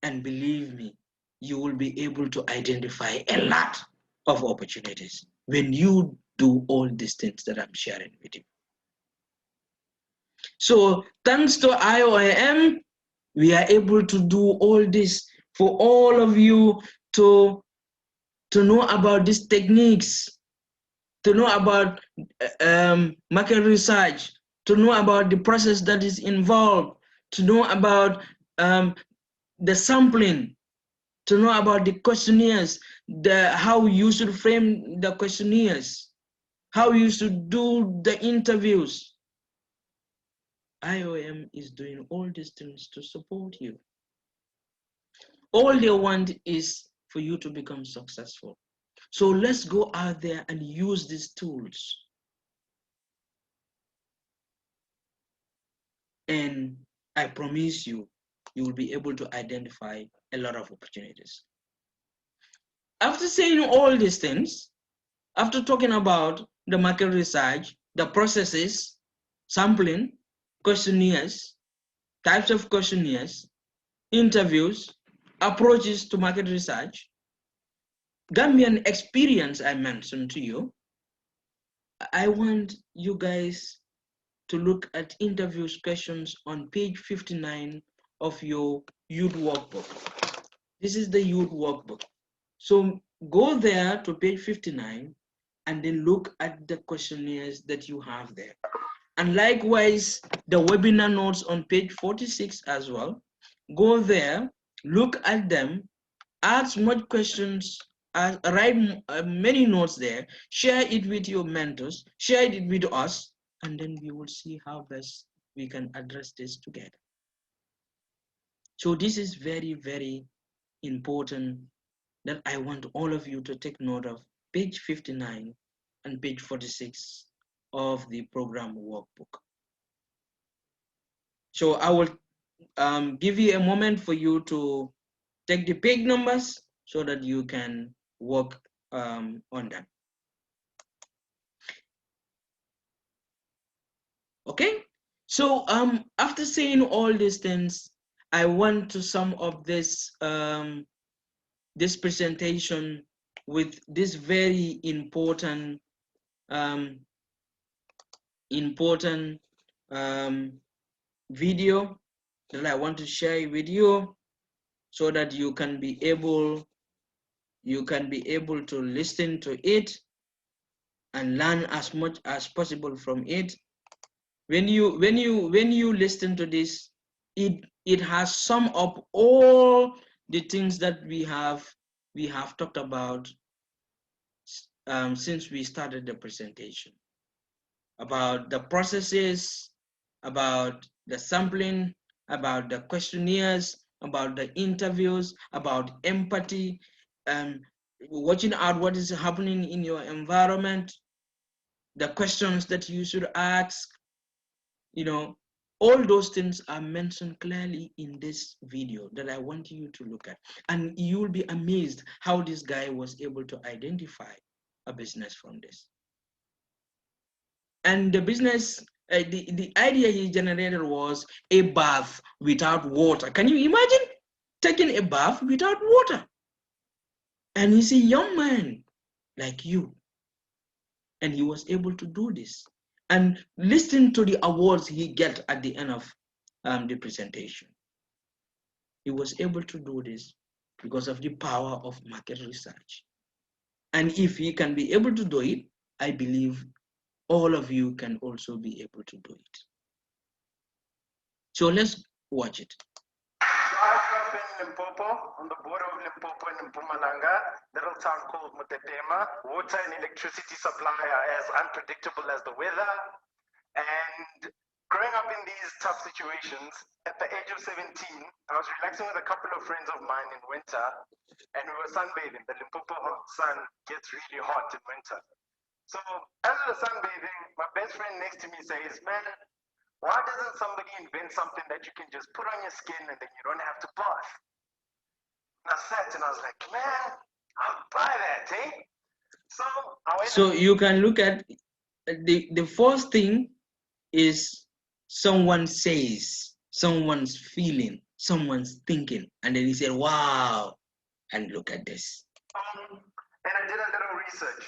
And believe me, you will be able to identify a lot of opportunities when you do all these things that I'm sharing with you. So thanks to IOM, we are able to do all this for all of you to know about these techniques, to know about market research, to know about the process that is involved, to know about the sampling, to know about the questionnaires, how you should frame the questionnaires, how you should do the interviews. IOM is doing all these things to support you. All they want is for you to become successful. So let's go out there and use these tools. And I promise you, you will be able to identify a lot of opportunities. After saying all these things, after talking about the market research, the processes, sampling, questionnaires, types of questionnaires, interviews, approaches to market research, Gambian experience I mentioned to you, I want you guys to look at interviews questions on page 59 of your youth workbook. This is the youth workbook. So go there to page 59 and then look at the questionnaires that you have there. And likewise, the webinar notes on page 46 as well. Go there, look at them, ask much questions, write many notes there, share it with your mentors, share it with us, and then we will see how best we can address this together. So this is very, very important that I want all of you to take note of page 59 and page 46 of the program workbook. So I will give you a moment for you to take the page numbers so that you can work on them. Okay, so after saying all these things, I want to sum up this this presentation with this very important um, important video that I want to share with you, so that you can be able to listen to it and learn as much as possible from it. When you listen to this, it has sum up all the things that we have talked about since we started the presentation, about the processes, about the sampling, about the questionnaires, about the interviews, about empathy, watching out what is happening in your environment, the questions that you should ask, you know, all those things are mentioned clearly in this video that I want you to look at. And you'll be amazed how this guy was able to identify a business from this. And the business, the idea he generated was a bath without water. Can you imagine taking a bath without water? And he's a young man like you, and he was able to do this. And listen to the awards he get at the end of the presentation. He was able to do this because of the power of market research. And if he can be able to do it, I believe all of you can also be able to do it. So let's watch it. So I grew up in Limpopo, on the border of Limpopo and Mpumalanga, little town called Mutetema. Water and electricity supply are as unpredictable as the weather. And growing up in these tough situations, at the age of 17, I was relaxing with a couple of friends of mine in winter, and we were sunbathing. The Limpopo sun gets really hot in winter. So as we were sunbathing, my best friend next to me says, "Man, why doesn't somebody invent something that you can just put on your skin and then you don't have to bath?" And I sat and I was like, "Man, I'll buy that, eh?" So I went. So you can look at the first thing is someone says, someone's feeling, someone's thinking, and then he said, "Wow," and look at this. And I did a little research,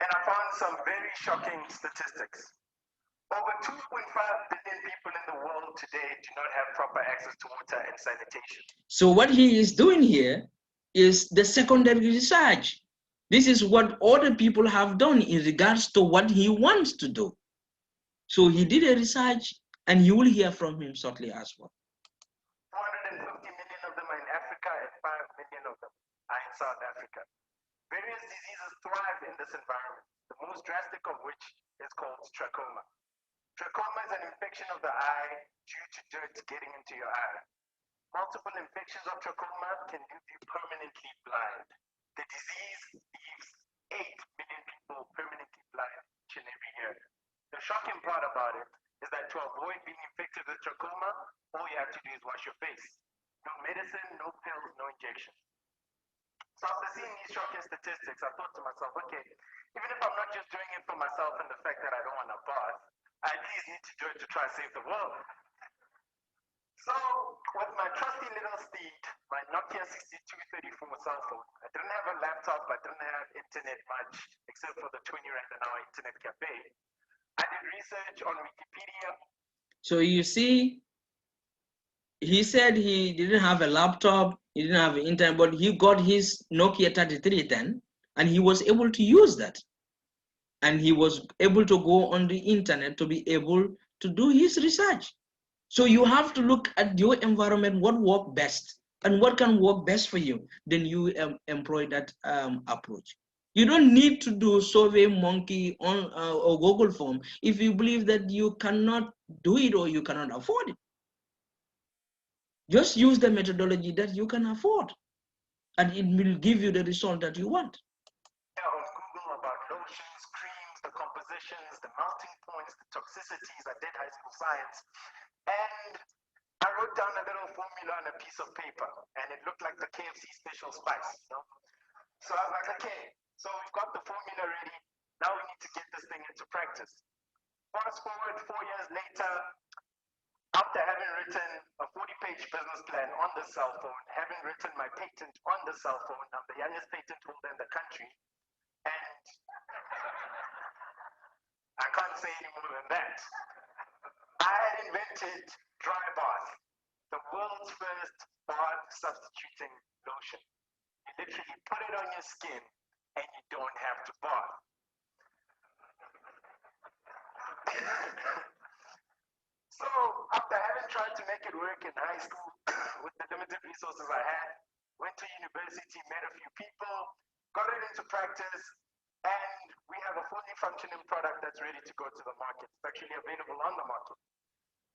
and I found some very shocking statistics. Over 2.5 billion people in the world today do not have proper access to water and sanitation. So what he is doing here is the secondary research. This is what other people have done in regards to what he wants to do. So he did a research, and you will hear from him shortly as well. 450 million of them are in Africa, and 5 million of them are in South Africa. Various diseases thrive in this environment, the most drastic of which is called trachoma. Trachoma is an infection of the eye due to dirt getting into your eye. Multiple infections of trachoma can leave you permanently blind. The disease leaves 8 million people permanently blind each and every year. The shocking part about it is that to avoid being infected with trachoma, all you have to do is wash your face. No medicine, no pills, no injections. So after seeing these shocking statistics, I thought to myself, okay, even if I'm not just doing it for myself and the fact that I don't want to bath, I at least need to do it to try and save the world. So with my trusty little steed, my Nokia 6234 cell phone, I didn't have a laptop, I didn't have internet much, except for the 20 rand an hour internet cafe. I did research on Wikipedia. So you see, he said he didn't have a laptop, he didn't have internet, but he got his Nokia 3310, and he was able to use that. And he was able to go on the internet to be able to do his research. So you have to look at your environment, what works best, and what can work best for you. Then you employ that approach. You don't need to do Survey Monkey on or Google form if you believe that you cannot do it or you cannot afford it. Just use the methodology that you can afford, and it will give you the result that you want. On Google about lotions, creams, the compositions, the melting points, the toxicities. I did high school science. And I wrote down a little formula on a piece of paper, and it looked like the KFC special spice, you know? So I was like, okay, so we've got the formula ready. Now we need to get this thing into practice. Fast forward 4 years later, after having written a 40-page business plan on the cell phone, having written my patent on the cell phone, I'm the youngest patent holder in the country, and I can't say any more than that. I had invented dry bath, the world's first bath substituting lotion. You literally put it on your skin and you don't have to bath. So after having tried to make it work in high school with the limited resources I had, went to university, met a few people, got it into practice, and we have a fully functioning product that's ready to go to the market. It's actually available on the market.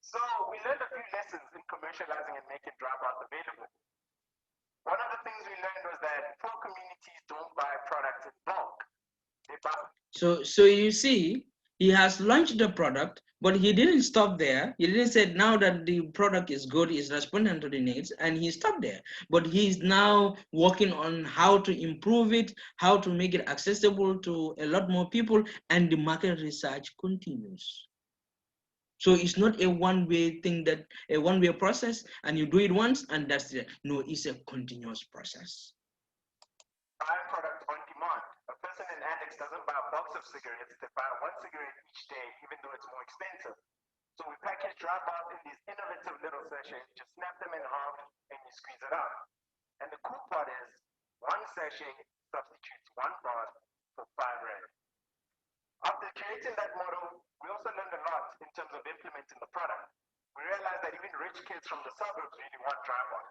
So we learned a few lessons in commercializing and making dry bath available. One of the things we learned was that poor communities don't buy products in bulk. They buy. So you see, he has launched the product, but he didn't stop there. He didn't say now that the product is good, is responding to the needs, and he stopped there. But he's now working on how to improve it, how to make it accessible to a lot more people, and the market research continues. So it's not a one-way thing, that a one-way process, and you do it once and that's it. No, it's a continuous process. Buy product on demand. A person in Alex doesn't buy a box of cigarettes, they buy one cigarette each day, even though it's more expensive. So we package dry bath in these innovative little sachets, just snap them in half and you squeeze it out. And the cool part is, one sachet substitutes one bath for 5 rand. After creating that model, we also learned a lot in terms of implementing the product. We realized that even rich kids from the suburbs really want dry bath.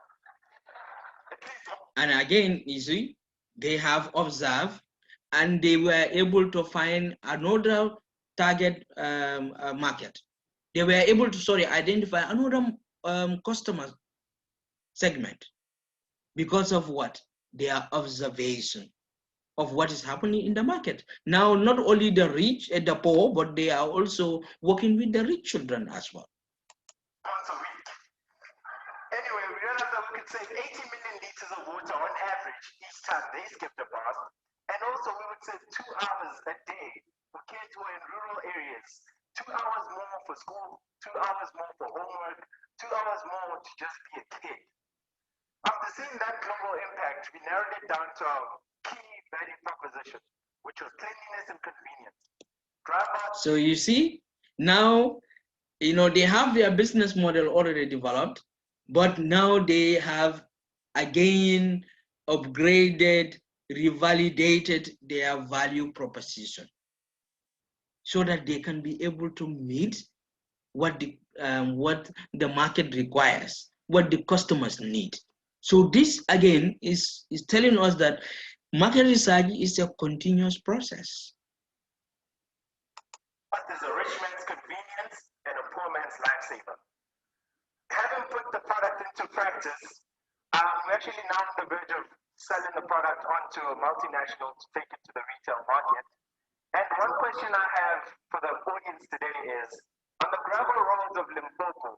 And again, you see, they have observed and they were able to find another target market. They were able to, identify another customer segment because of what? Their observation of what is happening in the market. Now, not only the rich and the poor, but they are also working with the rich children as well. Once a week. Anyway, we realized that we could save 80 million liters of water on average each time they skipped a bath. And also we would save 2 hours a day for kids who are in rural areas. 2 hours more for school, 2 hours more for homework, 2 hours more to just be a kid. After seeing that global impact, we narrowed it down to our key value proposition, which was cleanliness and convenience. So you see, now, they have their business model already developed, but now they have again upgraded, revalidated their value proposition so that they can be able to meet what the market requires, what the customers need. So this again is telling us that market research is a continuous process. But there's a rich man's convenience and a poor man's lifesaver. Having put the product into practice, we're actually now on the verge of selling the product onto a multinational to take it to the retail market. And one question I have for the audience today is, on the gravel roads of Limpopo,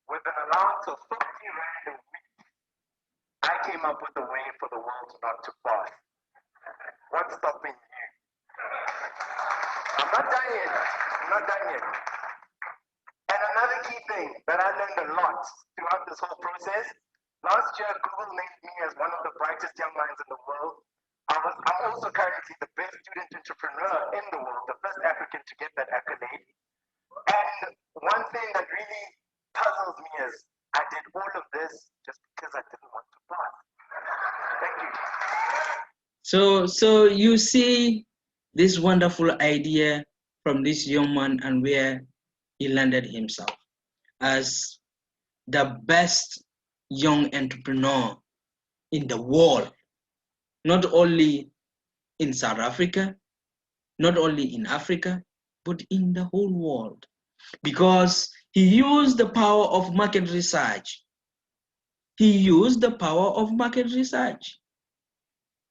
with an allowance of 50 rand a week, I came up with a way for the world not to bath. What's stopping you? I'm not done yet. And another key thing that I learned a lot throughout this whole process, last year Google named me as one of the brightest young minds in the world. I'm also currently the best student entrepreneur in the world, the first African to get that accolade. And one thing that really puzzles me is I did all of this just because I didn't want to bath. Thank you. So you see this wonderful idea from this young man and where he landed himself as the best young entrepreneur in the world, not only in South Africa, not only in Africa, but in the whole world, because he used the power of market research.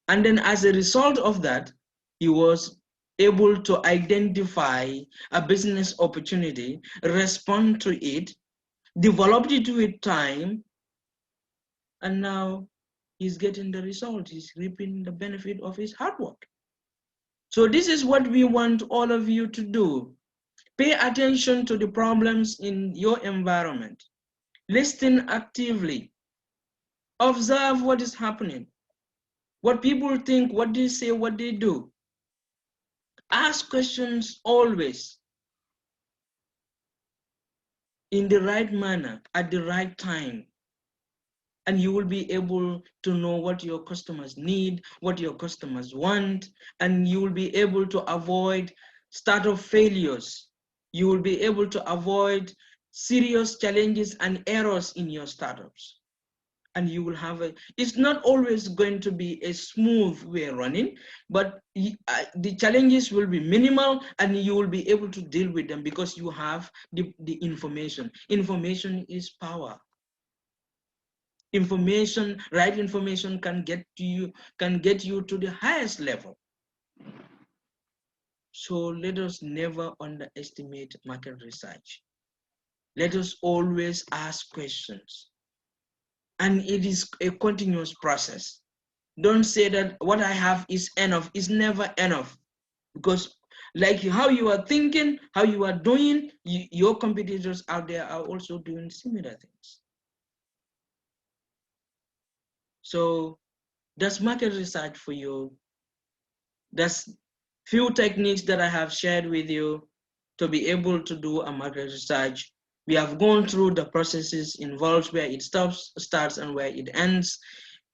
And then as a result of that, he was able to identify a business opportunity, respond to it, developed it with time, and now he's getting the result. He's reaping the benefit of his hard work. So this is what we want all of you to do. Pay attention to the problems in your environment. Listen actively. Observe what is happening. What people think, what they say, what they do. Ask questions always in the right manner, at the right time. And you will be able to know what your customers need, what your customers want, and you will be able to avoid startup failures. You will be able to avoid serious challenges and errors in your startups. And you will have it's not always going to be a smooth way running, but the challenges will be minimal and you will be able to deal with them because you have the information. Information is power. Right information can get you to the highest level. So let us never underestimate market research. Let us always ask questions. And it is a continuous process. Don't say that what I have is enough. It's never enough. Because like how you are thinking, how you are doing, your competitors out there are also doing similar things. So that's market research for you. That's few techniques that I have shared with you to be able to do a market research. We have gone through the processes involved, where it starts and where it ends.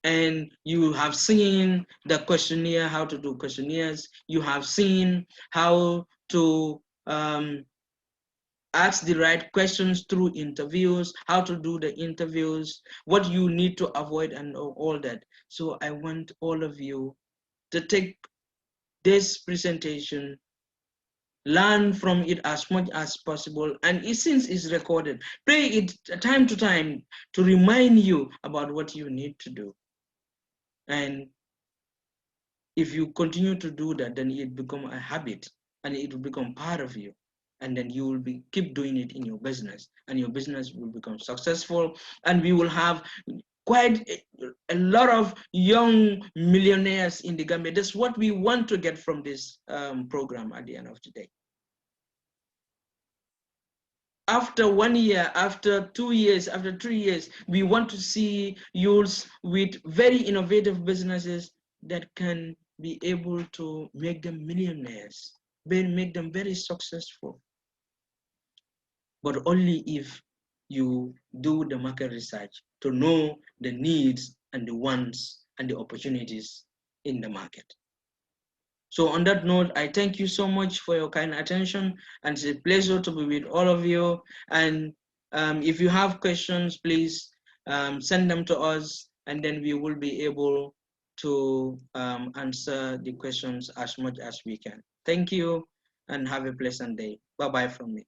And you have seen the questionnaire, how to do questionnaires. You have seen how to ask the right questions through interviews, how to do the interviews, what you need to avoid, and all that. So I want all of you to take this presentation, learn from it as much as possible, and since it's recorded, play it time to time to remind you about what you need to do. And if you continue to do that, then it become a habit and it will become part of you. And then you will keep doing it in your business, and your business will become successful, and we will have quite a lot of young millionaires in the Gambia. That's what we want to get from this program at the end of the day. After 1 year, after 2 years, after 3 years, we want to see youths with very innovative businesses that can be able to make them millionaires, make them very successful. But only if you do the market research to know the needs and the wants and the opportunities in the market. So on that note, I thank you so much for your kind attention, and it's a pleasure to be with all of you. And if you have questions, please send them to us, and then we will be able to answer the questions as much as we can. Thank you, and have a pleasant day. Bye-bye from me.